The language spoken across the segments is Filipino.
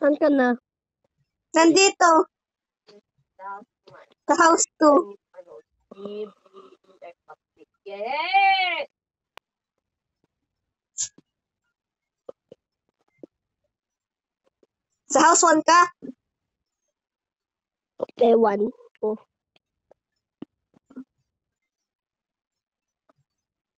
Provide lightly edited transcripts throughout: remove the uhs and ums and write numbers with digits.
Saan ka na? Nandito. Sa house 2. Yes! Sa house 1 ka? Ewan ko.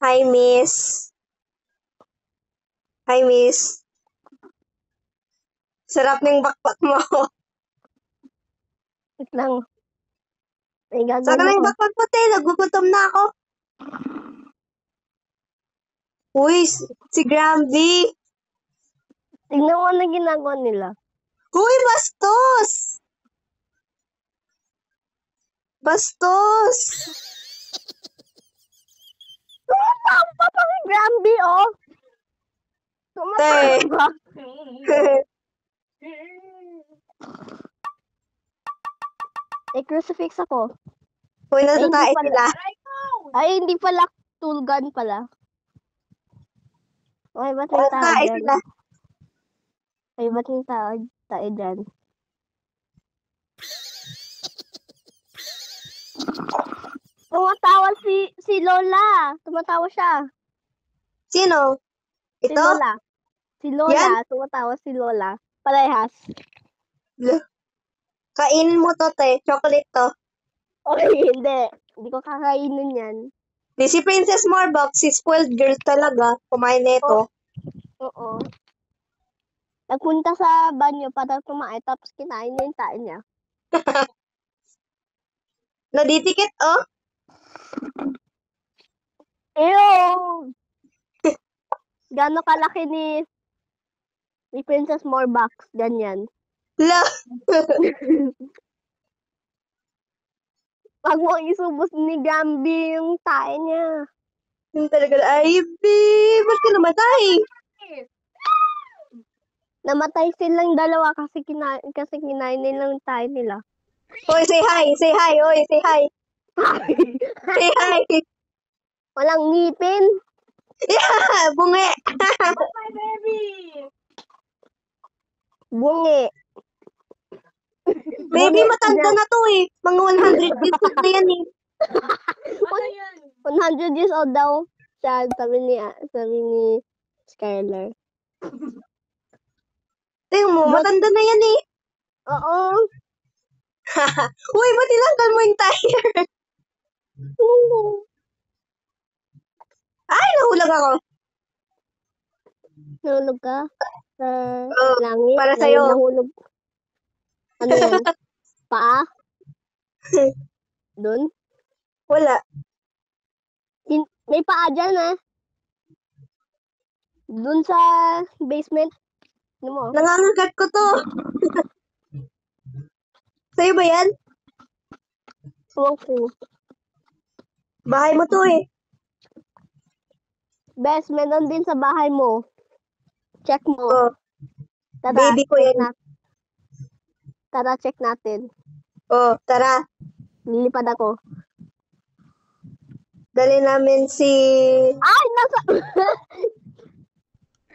Hi, miss. Hi, miss. Sarap ng bakbak mo. Wait lang. May Sarap gagawin ng ako. bakbak mo, te. Nagugutom na ako. Uy, si Gramby. Tignan mo na ginagawa nila. Uy, bastos! Bastos! Tumatamba pa kay Gramby, oh! Tumatamba. Eh, crucifix ako. Uy, nasa Ay, hindi tae pala. sila. Ay, hindi pala. Tool gun pala. Ay, ba't may Nasa tao tae dyan? sila. Ay, ba't may tao dyan? Tumatawa si Lola. Tumatawa siya. Sino? Si Ito? Lola. Si Lola. Yan? Tumatawa si Lola. Parehas. Kainin mo to, te. Chocolate to. Okay, hindi. Hindi ko kakainin yan. Di si Princess Marbuck, si spoiled girl talaga. Kumain nito. Oo. Nagpunta sa banyo para kumain tapos kinain niya yung tae niya. Nadidikit, oh. Ew! Gano'ng kalaki ni Princess Morbox. Ganyan. La. Pag mo isubos ni Gambi yung tae niya. Yung talaga, ay, ba't ka namatay? Namatay silang dalawa kasi kinain nila yung tae nila. Oy, say hi. Say hi. Oy, say hi. Say hi. Walang ngipin. Yeah, bungi. My baby! Bungi. Baby, matanda na to eh. Mga 100 years old na yan eh. Ano yan? 100 years old daw siya, sabi ni Skylar. Tingnan mo, But- matanda na yan eh. Oo. Uy, ba't tinanggal mo yung tire? Ay, nahulag ako. Nahulog ka sa Oh, langit. para sa'yo. Nahulog. Ano yan? Paa? Doon? Wala. May paa dyan ah. Doon sa basement. Ano mo? Nangangagat ko to. Sa'yo ba yan? Wow. Bahay mo to eh. Bes, meron din sa bahay mo. Check mo. Oh, Tara, baby ko check yan. Tara, check natin. Oh, tara. Lilipad ako. Dali namin si Ay, nasa...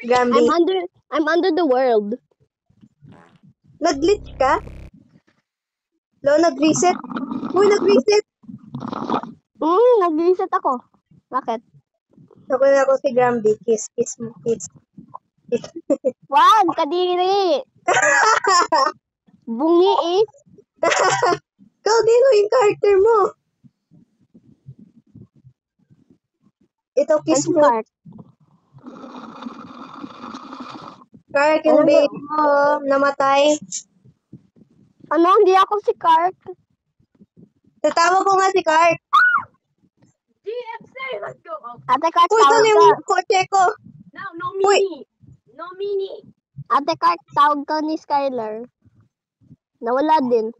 Gramby. I'm under the world. Nag-glitch ka? Lo, nag-reset? Uy, nag-reset. Nag-reset ako. Bakit? Ako na ako si Gramby. Kiss, kiss mo, kiss. Wag, kadiri. Bungi eh. Ikaw din yung character mo. Ito, kiss Anong mo. part? Kark, yung Ano ba? baby mo, namatay. Ano? Hindi ako si Kark. Tatawag ko nga si Kark. GFC! Let's go! Oh, Ate Kark, Uy, tawag saan ka. yung kotse ko? no mini! No mini! Ate Kark, tawag ka ni Skylar. Nawala din.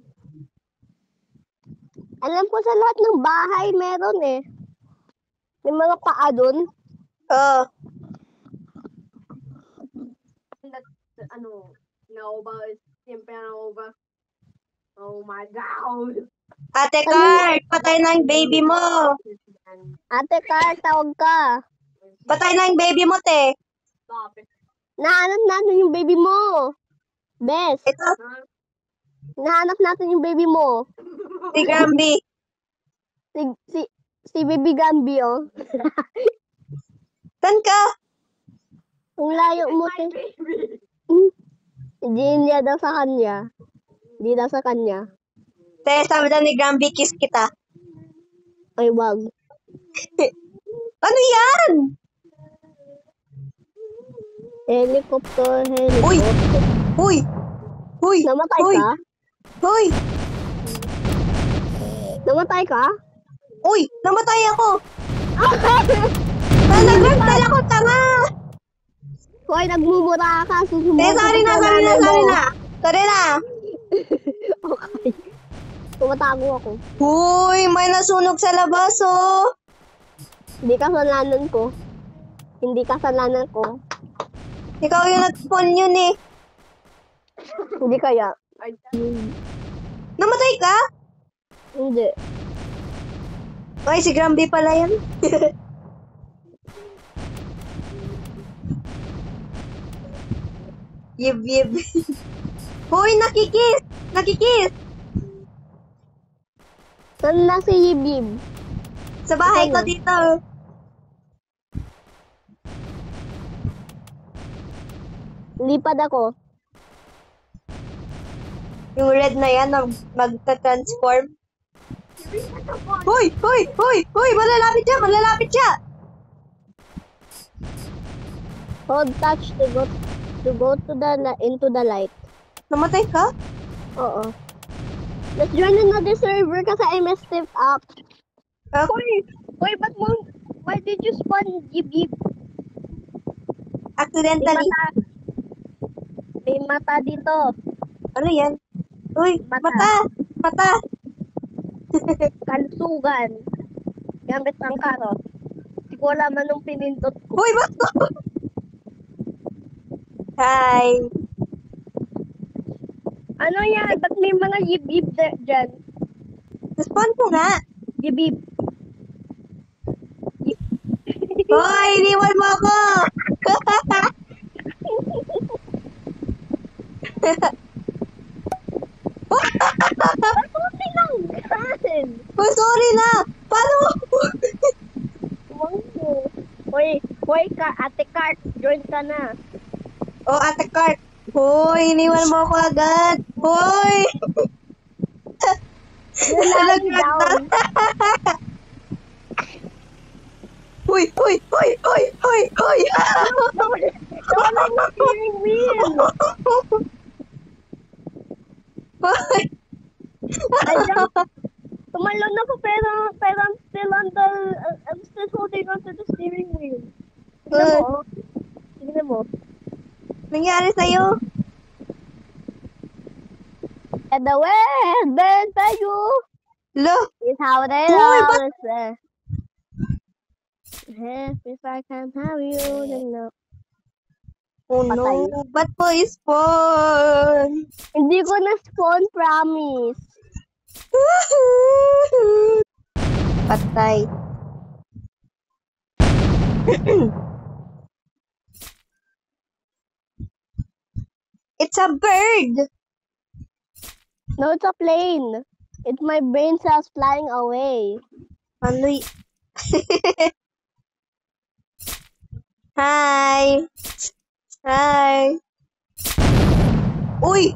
Alam ko sa lahat ng bahay meron eh. May mga paa dun. Oh, Ano, Nova is siyempre Nova. Oh my God! Ate Kark, patay na yung baby mo. Ate Kark, tawag ka. Patay na yung baby mo, te. Stop it. Nahanap natin yung baby mo. Bes, Ito, nahanap natin yung baby mo. si Gramby. Si, si, si baby Gambi, oh. Saan ka? Ang layo mo. My baby. Hindi niya daw sa kanya. Hindi daw sa kanya. Te, sabi daw ni Gramby, kiss kita. Ay, wag. Ano yan? Helicopter, Uy! helicopter. Uy! Uy! Namatay Uy! ka? Uy! Namatay ka? Uy! Namatay ako! Talagang tala ko, tanga! Hoy, nagmumura ka. Susumbong Te, ka sorry na, sa sorry na, nanay sorry mo. na! Sorry na! Okay. Tumatago ako. Uy! May nasunog sa labas, oh! Hindi kasalanan ko. Hindi kasalanan ko. Ikaw yung nag-spawn yun eh. Hindi kaya. Ay, Namatay ka? Hindi. Ay, si Gramby pala yan. Yib, yib. Uy, nakikis! Nakikis! Saan na si Yibib? Sa bahay ko Ano? dito. Lipad ako. Yung red na yan, magta-transform. Hoy! Hoy! Hoy! Hoy! Malalapit siya! Malalapit siya! Hold touch to go to into the light. Namatay ka? Oo. Let's join another server kasi I messed it up. Hoy! Hoy, why did you spawn Yibib? May Accidentally. mata. May mata dito. Ano yan? Uy! Mata. Mata! Mata! Kalsugan. Gamit ng karot. Hindi ko alam anong pinindot ko. Uy! Bato! Hi! Ano yan? Ba't may mga Yibib dyan? Spawn ko nga! Yibib. Hoy! Iniwan mo ako! Ba't tinanggal? Oh, sorry na! Paano? Tuwang mo. Hoy, Ate Cart, join ka na. Oh, Ate Cart! Hoy! Iniwan mo ako agad! Hoy! You're lying down. Hoy! Hoy! Hoy! Hoy! Hoy! Hoy! Nawala yung steering wheel. Hoy! I jumped. Tumalon ako pero I'm still on the, I'm still holding on to the steering wheel. Tignan mo, oh. Tignan mo. Nangyari sa'yo? And the way, burn tayo. Lo! Is how they Hoy, always say. If I can't have you, then no. Oh Patay. no! Ba't po spawn? Hindi ko na-spawn, promise. Patay. It's a bird! No, it's a plane. It's my brain cells flying away. Ano Hi! Hi! Uy!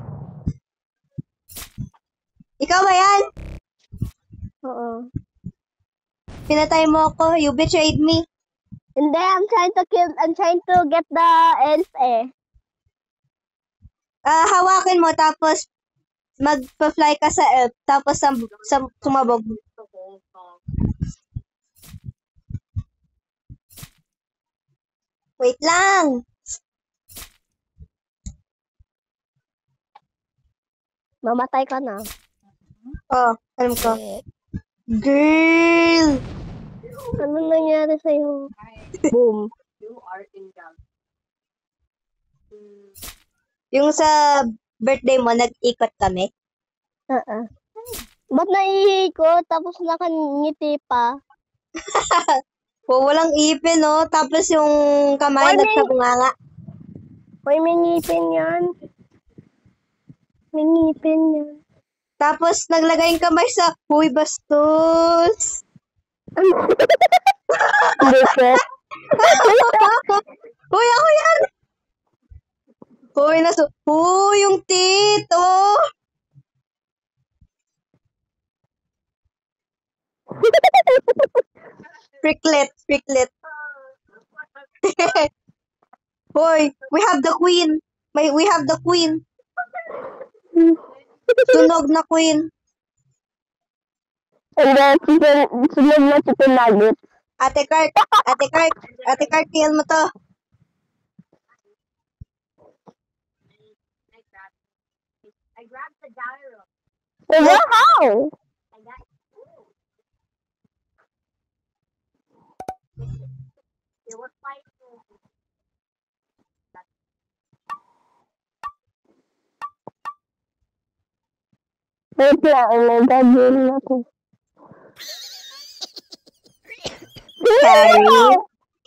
Ikaw ba yan? Oo. Pinatay mo ako. You betrayed me. Hindi, I'm trying to get the elf eh. Hawakin mo tapos magpa-fly ka sa elf tapos sumabog. Wait lang! Mamatay ka na. Oh, alam ko. Girl! Ano nangyari sa'yo? Boom. you are in doubt. Yung sa birthday mo, nag-ikot kami. Ba't naihi ko tapos nakangiti pa? Oh, walang ipin, no? Tapos yung kamay Oy, may- nagsabunganga. Hoy, may ngipin yan. ngipin yan. Tapos, naglagay yung kamay sa, huy, bastos. Buset. Huy, ako yan. Huy, huy, yung tito. Pricklet. Hoy, we have the queen. We have the queen. Sunog na queen. And then, sunod na chicken nugget. Ate Kart, kill mo to. I grabbed the gyro. Well, how? I got it was fighting. Wait lang, may gagawin ako.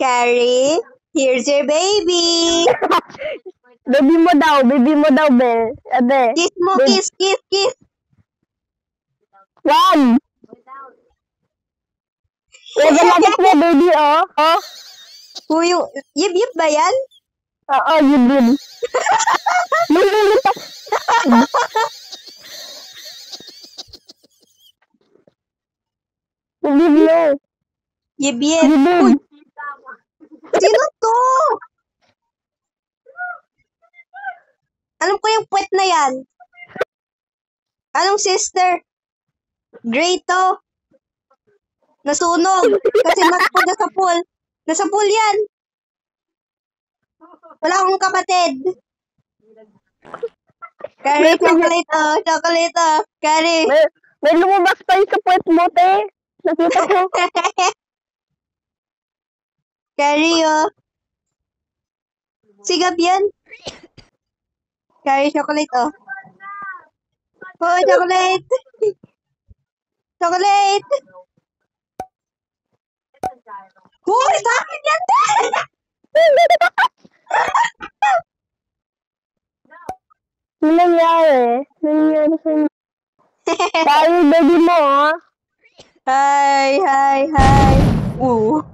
Carrie, here's your baby. Baby mo daw, Bel. Abe. Kiss mo, kiss. Wag! Nagalagit mo, baby, oh. Oh. Huy, yip ba yan? Oo, you did. Lilipas. Hindi mo. Yip. You did. Uy, sino to? Alam ko yung puwet na yan. Anong sister? Gray to. Nasunog. Kasi nasa sa pool. Nasa pool yan. Wala akong kapatid. Carrie, chocolate oh. Carrie. May lumabas pa yung sa puwet mo, te. Nakita ko. Carrie oh. Sigap yan. Carrie, chocolate oh. Oh, chocolate. Chocolate. Hoy, sa akin yan din! Ano nangyari? Nangyari sa inyo? Tayo, baby mo, ah. Hi. Ooh.